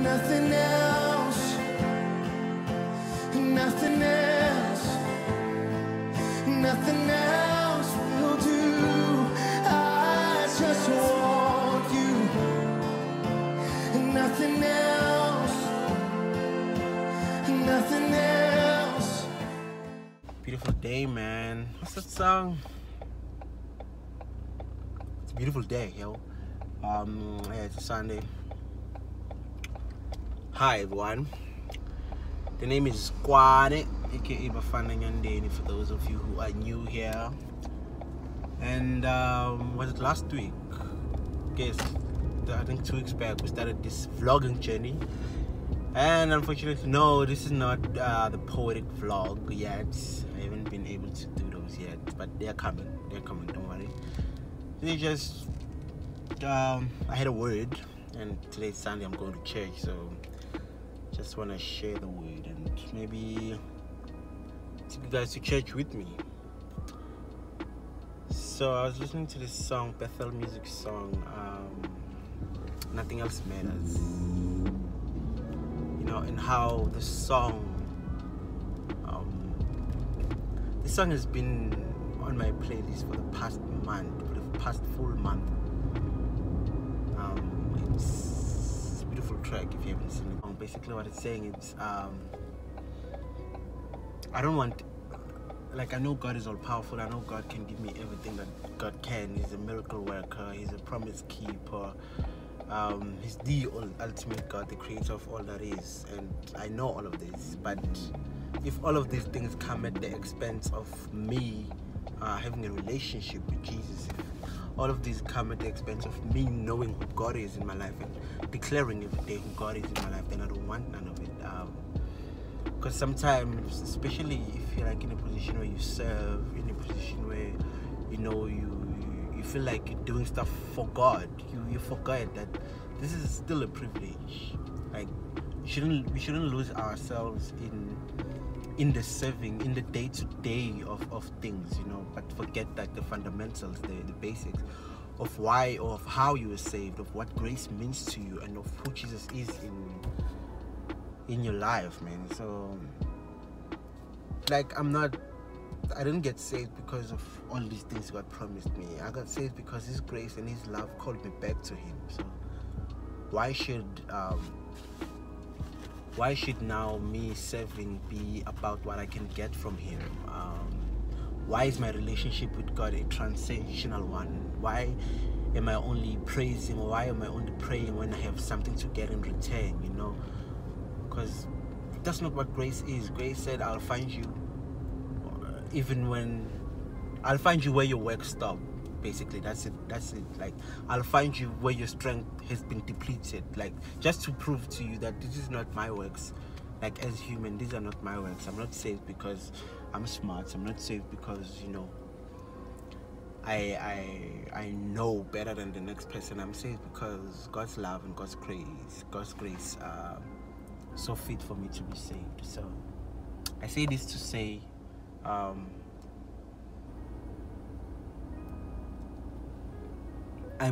Nothing else, nothing else, nothing else will do. I just want you. Nothing else, nothing else. Beautiful day, man. What's that song? It's a beautiful day, yo. Yeah, it's a Sunday. Hi everyone. The name is Kwane, aka Bafana Nyandeni, for those of you who are new here. And was it last week? Guess I think 2 weeks back we started this vlogging journey. And unfortunately, no, this is not the poetic vlog yet. I haven't been able to do those yet, but they're coming. They're coming. Don't worry. They just I had a word, and today's Sunday. I'm going to church, so just want to share the word and maybe take you guys to church with me. So I was listening to this song, Bethel music song. Nothing else matters. You know, and how the song. This song has been on my playlist for the past month, for the past full month. It's a beautiful track if you haven't seen it. Basically what it's saying is I don't want, like, I know God is all powerful. I know God can give me everything that God can. He's a miracle worker. He's a promise keeper. He's the ultimate God, the creator of all that is, and I know all of this. But if all of these things come at the expense of me having a relationship with Jesus, if all of these come at the expense of me knowing who God is in my life and declaring every day who God is in my life, then I don't want none of it. Because sometimes, especially if you're like in a position where you serve, in a position where you know you feel like you're doing stuff for God, you forget that this is still a privilege. Like, we shouldn't lose ourselves in the serving, in the day-to-day of things, you know, but forget like the fundamentals, the basics of why or of how you were saved, of what grace means to you, and of who Jesus is in your life, man. So, like, I didn't get saved because of all these things God promised me. I got saved because His grace and His love called me back to Him. So why should now me serving be about what I can get from Him? Why is my relationship with God a transactional one? Why am I only praising, or why am I only praying when I have something to get in return, you know? Because that's not what grace is. Grace said, I'll find you I'll find you where your work stopped. Basically, that's it. Like, I'll find you where your strength has been depleted, like, just to prove to you that this is not my works. Like, as human, these are not my works. I'm not saved because I'm smart. I'm not saved because, you know, I know better than the next person. I'm saved because God's love and God's grace so fit for me to be saved. So I say this to say, I'm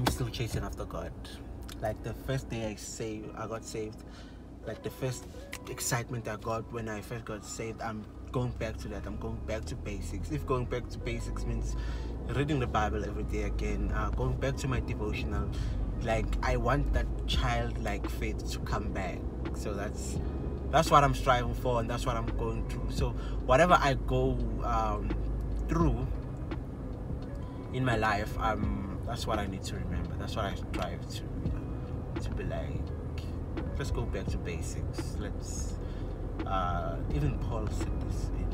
still chasing after God. Like, the first day I got saved, like the first excitement I got when I first got saved, I'm going back to that. I'm going back to basics. If going back to basics means reading the Bible every day again, going back to my devotional, like, I want that childlike faith to come back. So that's what I'm striving for, and that's what I'm going through. So whatever I go through in my life, that's what I need to remember. That's what I strive to, you know, to be like, let's go back to basics. Let's even Paul said this in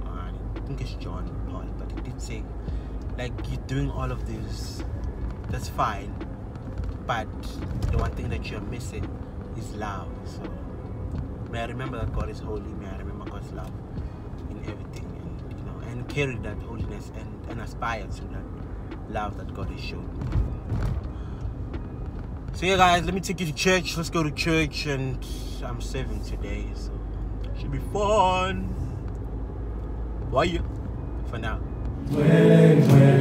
I think it's John Paul, but he did say, like, you're doing all of this, that's fine, but the one thing that you're missing is love. So may I remember that God is holy. May I remember God's love in everything, and, you know, and carry that holiness and aspire to that love that God has shown me. So yeah, guys, let me take you to church. Let's go to church, and I'm serving today, so it should be fun. Why you? For now. Let's go.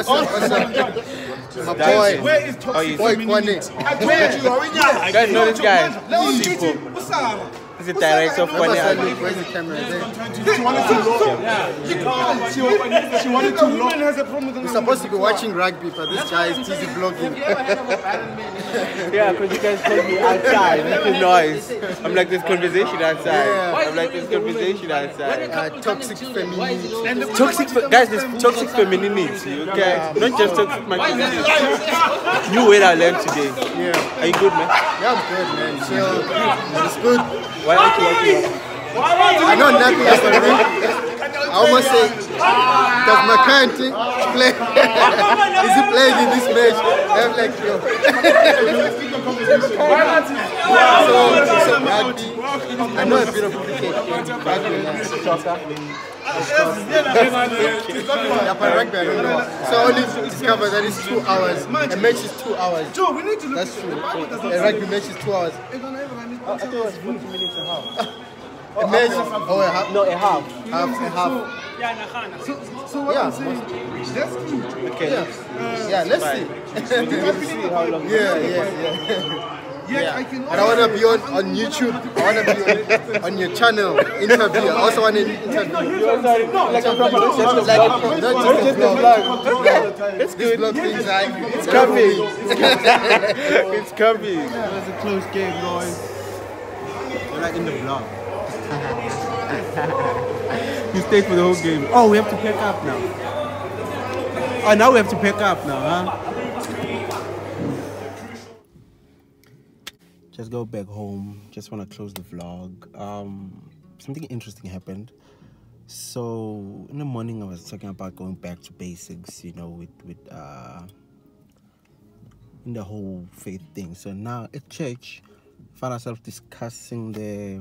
What's up? My boy. Where is toxic Boy femininity? Kwane. I told you already. You guys know this guy? What's up? He's the director of Kwane. Where's the camera? There. She wanted to look. She wanted to look. Has a problem with We're supposed to be watching rugby, but this guy is busy vlogging. Yeah, because you guys told me outside, making noise. I'm like, this conversation outside. Yeah. I'm like, this conversation outside. Toxic femininity. Guys, there's toxic femininity, okay? Not just toxic masculinity. You wait I learned today. Yeah. Are you good, man? Yeah, I'm good, man. Chill. It's good. Why aren't you watching? I know nothing else already. I almost say, does my current team play? Is he playing in this match? I'm like, yo. So rugby. I know a bit of cricket. Rugby and soccer. Yeah, but rugby I don't know. So I only discovered that it's 2 hours. A match is 2 hours. That's true. A rugby match is 2 hours. I thought it was 40 minutes and a half. A match? Oh, a half? No, a half. Half. So what Yeah. I'm saying, that's cute. Okay. Yeah, let's see. We'll see how long. Yeah. Yeah, I can. And I want to be on YouTube. I want to be on your channel, interview. I also want an interview. Like a proper, not just a Like, vlog. not just a vlog. It's This good. vlog things like, It's coming. It's coming. It was a close game, guys. We're like in the vlog. You stayed for the whole game. Oh, we have to pick up now. Oh, now we have to pick up now, huh? Just go back home. Just want to close the vlog. Something interesting happened. So in the morning, I was talking about going back to basics. You know, with in the whole faith thing. So now at church, found ourselves discussing the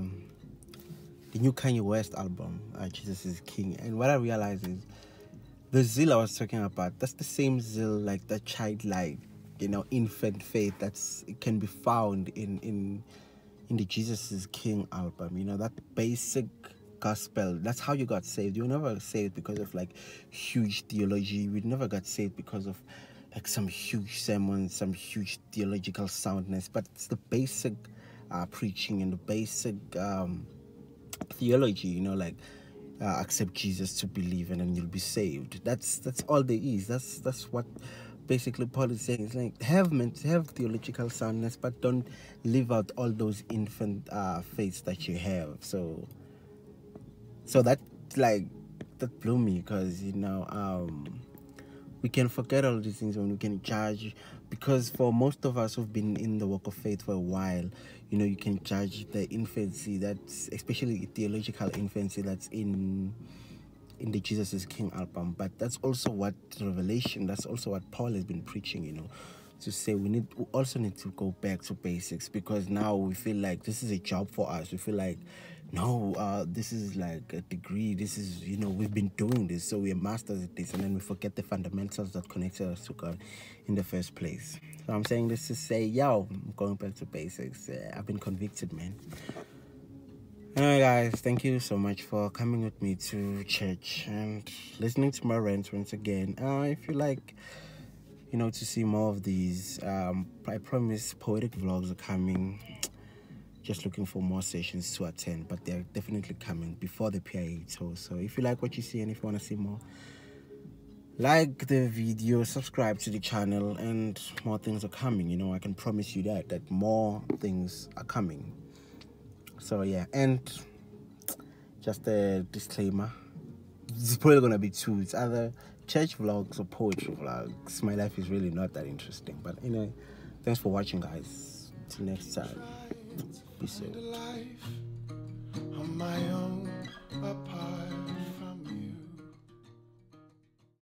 new Kanye West album, Jesus is King. And what I realized is the zeal I was talking about, that's the same zeal, like that childlike, you know, infant faith it can be found in the Jesus is King album. You know, that basic gospel. That's how you got saved. You never saved because of like huge theology. We never got saved because of like some huge sermons, some huge theological soundness. But it's the basic preaching and the basic theology. You know, like accept Jesus to believe, and then you'll be saved. That's all there is. That's what basically Paul is saying. It's like have theological soundness, but don't live out all those infant faiths that you have. So that that blew me, because you know we can forget all these things when we can judge, because for most of us who've been in the walk of faith for a while, you know, you can judge the infancy, that's especially theological infancy, that's in the Jesus is King album. But that's also what Revelation, that's also what Paul has been preaching, you know, to say we also need to go back to basics, because now we feel like this is a job for us. We feel like, no, this is like a degree, this is, you know, we've been doing this, so we're masters at this, and then we forget the fundamentals that connected us to God in the first place. So I'm saying this to say, yo, I'm going back to basics. I've been convicted, man. Anyway, guys, thank you so much for coming with me to church and listening to my rants once again. If you like, you know, to see more of these, I promise poetic vlogs are coming. Just looking for more sessions to attend, but they're definitely coming before the PIA tour. So if you like what you see and if you want to see more, like the video, subscribe to the channel, and more things are coming. You know, I can promise you that more things are coming. So yeah, and just a disclaimer, it's probably gonna be two. It's either church vlogs or poetry vlogs. My life is really not that interesting, but anyway, thanks for watching, guys. Till next time, be safe. On my own, apart